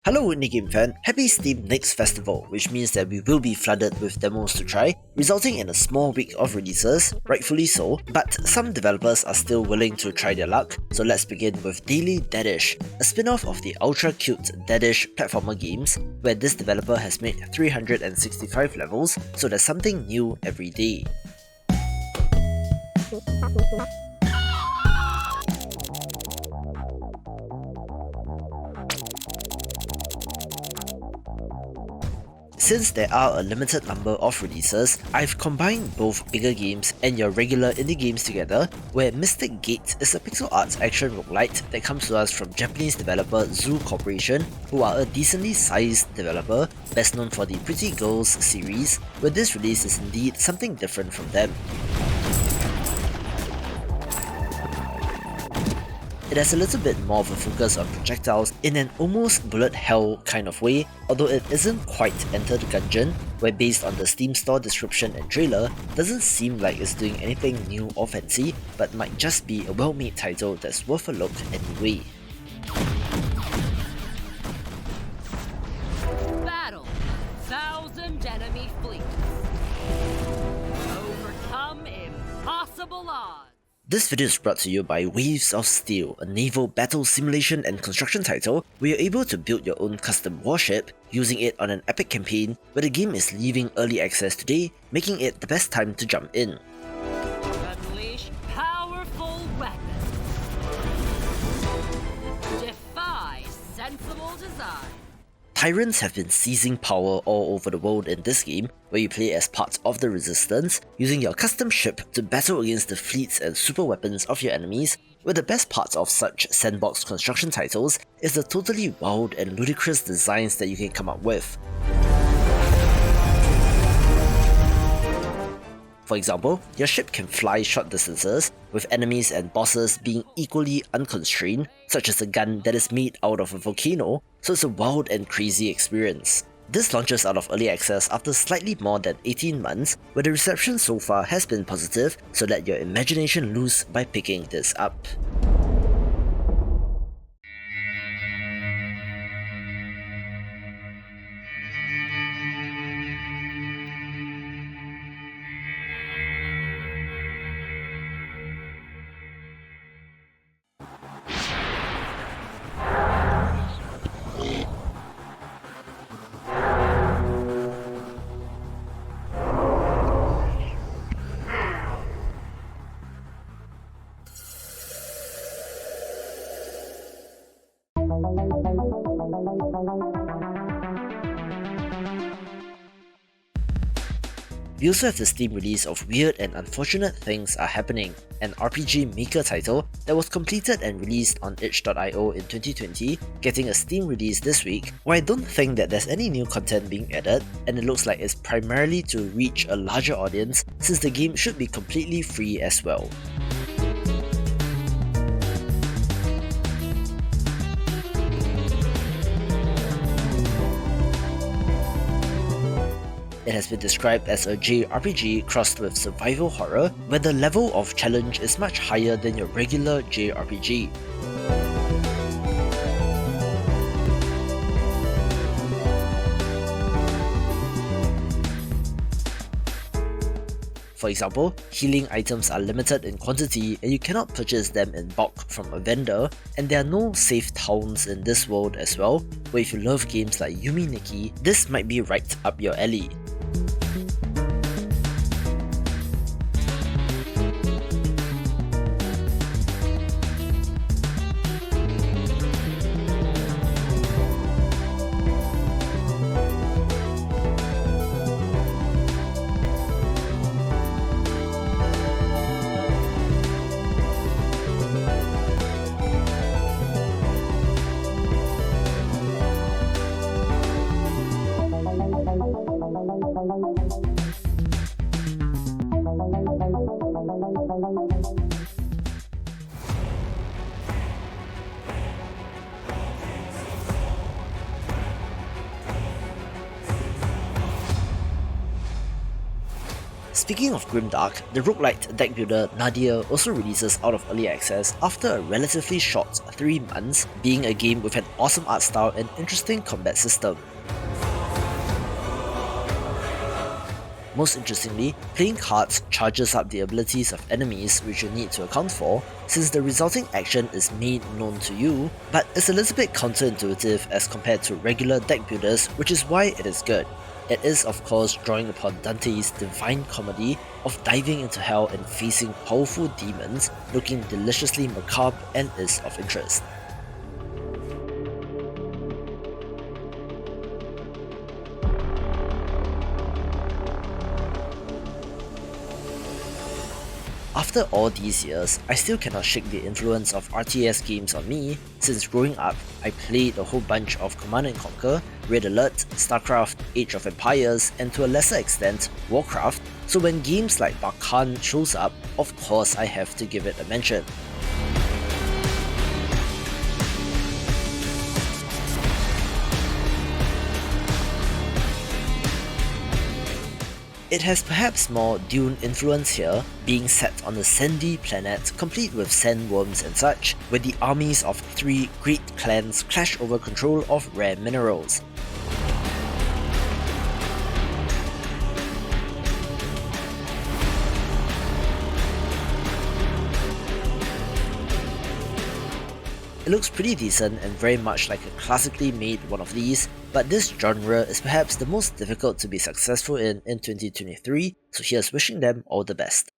Hello indie game fan, happy Steam Next Festival, which means that we will be flooded with demos to try, resulting in a small week of releases, rightfully so, but some developers are still willing to try their luck, so let's begin with Daily Dadish, a spin-off of the ultra-cute Dadish platformer games, where this developer has made 365 levels, so there's something new every day. Since there are a limited number of releases, I've combined both bigger games and your regular indie games together, where Mystic Gate is a pixel art action roguelite that comes to us from Japanese developer Zoo Corporation, who are a decently sized developer, best known for the Pretty Girls series, where this release is indeed something different from them. It has a little bit more of a focus on projectiles in an almost bullet hell kind of way, although it isn't quite Enter the Gungeon, where based on the Steam store description and trailer, doesn't seem like it's doing anything new or fancy, but might just be a well-made title that's worth a look anyway. Battle 1,000 enemy fleets. Overcome impossible odds. This video is brought to you by Waves of Steel, a naval battle simulation and construction title where you're able to build your own custom warship, using it on an epic campaign where the game is leaving early access today, making it the best time to jump in. Unleash powerful weapons. Defy sensible design. Tyrants have been seizing power all over the world in this game, where you play as part of the resistance, using your custom ship to battle against the fleets and super weapons of your enemies, where the best parts of such sandbox construction titles is the totally wild and ludicrous designs that you can come up with. For example, your ship can fly short distances, with enemies and bosses being equally unconstrained, such as a gun that is made out of a volcano, so it's a wild and crazy experience. This launches out of early access after slightly more than 18 months, where the reception so far has been positive, so let your imagination loose by picking this up. We also have the Steam release of Weird and Unfortunate Things Are Happening, an RPG maker title that was completed and released on itch.io in 2020, getting a Steam release this week, where I don't think that there's any new content being added, and it looks like it's primarily to reach a larger audience since the game should be completely free as well. It has been described as a JRPG crossed with survival horror, where the level of challenge is much higher than your regular JRPG. For example, healing items are limited in quantity and you cannot purchase them in bulk from a vendor, and there are no safe towns in this world as well, where if you love games like Yumi Nikki, this might be right up your alley. Speaking of Grimdark, the roguelite Deckbuilder Nadir also releases out of early access after a relatively short 3 months, being a game with an awesome art style and interesting combat system. Most interestingly, playing cards charges up the abilities of enemies which you need to account for, since the resulting action is made known to you, but it's a little bit counterintuitive as compared to regular deck builders, which is why it is good. It is of course drawing upon Dante's divine comedy of diving into hell and facing powerful demons, looking deliciously macabre and is of interest. After all these years, I still cannot shake the influence of RTS games on me, since growing up, I played a whole bunch of Command & Conquer, Red Alert, StarCraft, Age of Empires, and to a lesser extent, Warcraft, so when games like Barkhan shows up, of course I have to give it a mention. It has perhaps more Dune influence here, being set on a sandy planet complete with sandworms and such, where the armies of 3 great clans clash over control of rare minerals. It looks pretty decent and very much like a classically made one of these, but this genre is perhaps the most difficult to be successful in 2023, so here's wishing them all the best.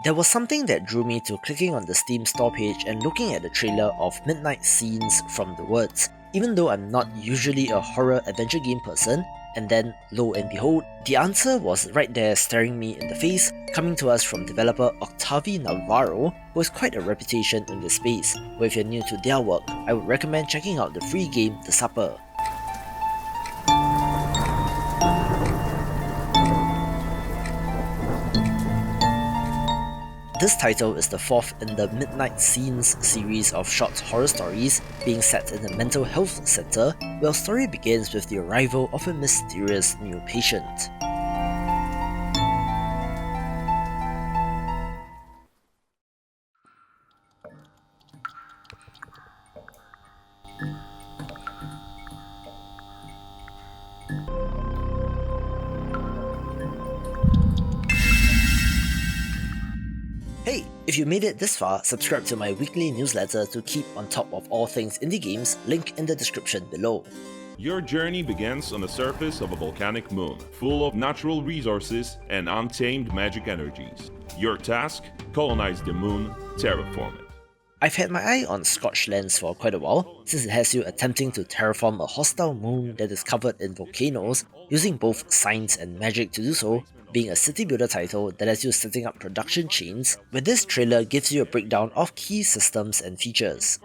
There was something that drew me to clicking on the Steam store page and looking at the trailer of Midnight Scenes from the Words, even though I'm not usually a horror adventure game person, and then, lo and behold, the answer was right there staring me in the face, coming to us from developer Octavi Navarro, who has quite a reputation in this space, where if you're new to their work, I would recommend checking out the free game The Supper. This title is the 4th in the Midnight Scenes series of short horror stories, being set in a mental health center, where our story begins with the arrival of a mysterious new patient. Hey, if you made it this far, subscribe to my weekly newsletter to keep on top of all things indie games, link in the description below. Your journey begins on the surface of a volcanic moon, full of natural resources and untamed magic energies. Your task? Colonize the moon, terraform it. I've had my eye on Scorched Lands for quite a while, since it has you attempting to terraform a hostile moon that is covered in volcanoes, using both science and magic to do so, being a city builder title that has you setting up production chains, where this trailer gives you a breakdown of key systems and features.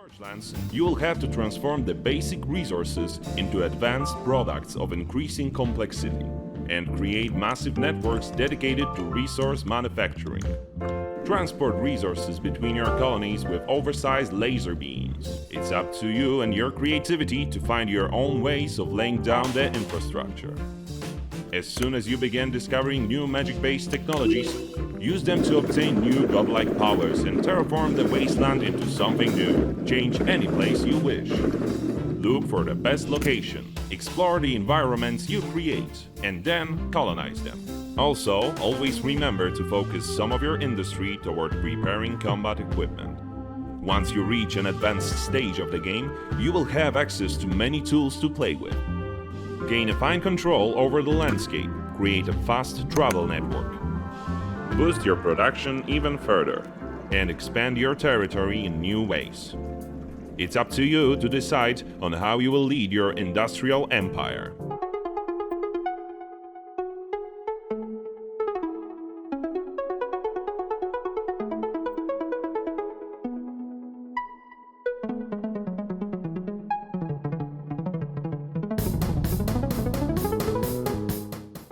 You will have to transform the basic resources into advanced products of increasing complexity, and create massive networks dedicated to resource manufacturing. Transport resources between your colonies with oversized laser beams. It's up to you and your creativity to find your own ways of laying down the infrastructure. As soon as you begin discovering new magic-based technologies, use them to obtain new godlike powers and terraform the wasteland into something new. Change any place you wish. Look for the best location, explore the environments you create, and then colonize them. Also, always remember to focus some of your industry toward preparing combat equipment. Once you reach an advanced stage of the game, you will have access to many tools to play with. Gain a fine control over the landscape, create a fast travel network. Boost your production even further, and expand your territory in new ways. It's up to you to decide on how you will lead your industrial empire.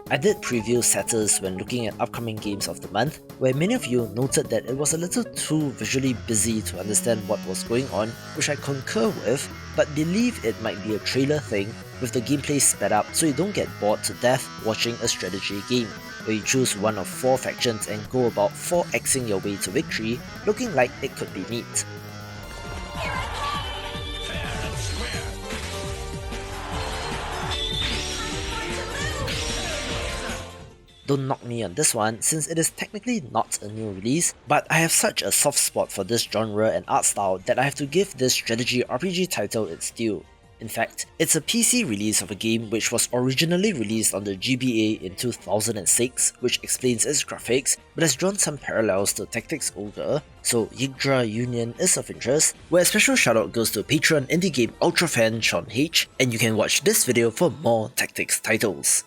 I did preview Satyrs when looking at upcoming games of the month, where many of you noted that it was a little too visually busy to understand what was going on, which I concur with, but believe it might be a trailer thing with the gameplay sped up so you don't get bored to death watching a strategy game, where you choose one of 4 factions and go about 4xing your way to victory, looking like it could be neat. Don't knock me on this one, since it is technically not a new release, but I have such a soft spot for this genre and art style that I have to give this strategy RPG title its due. In fact, it's a PC release of a game which was originally released on the GBA in 2006, which explains its graphics, but has drawn some parallels to Tactics Ogre, so Yggdra Union is of interest, where a special shoutout goes to Patreon indie game ultra fan Sean H, and you can watch this video for more Tactics titles.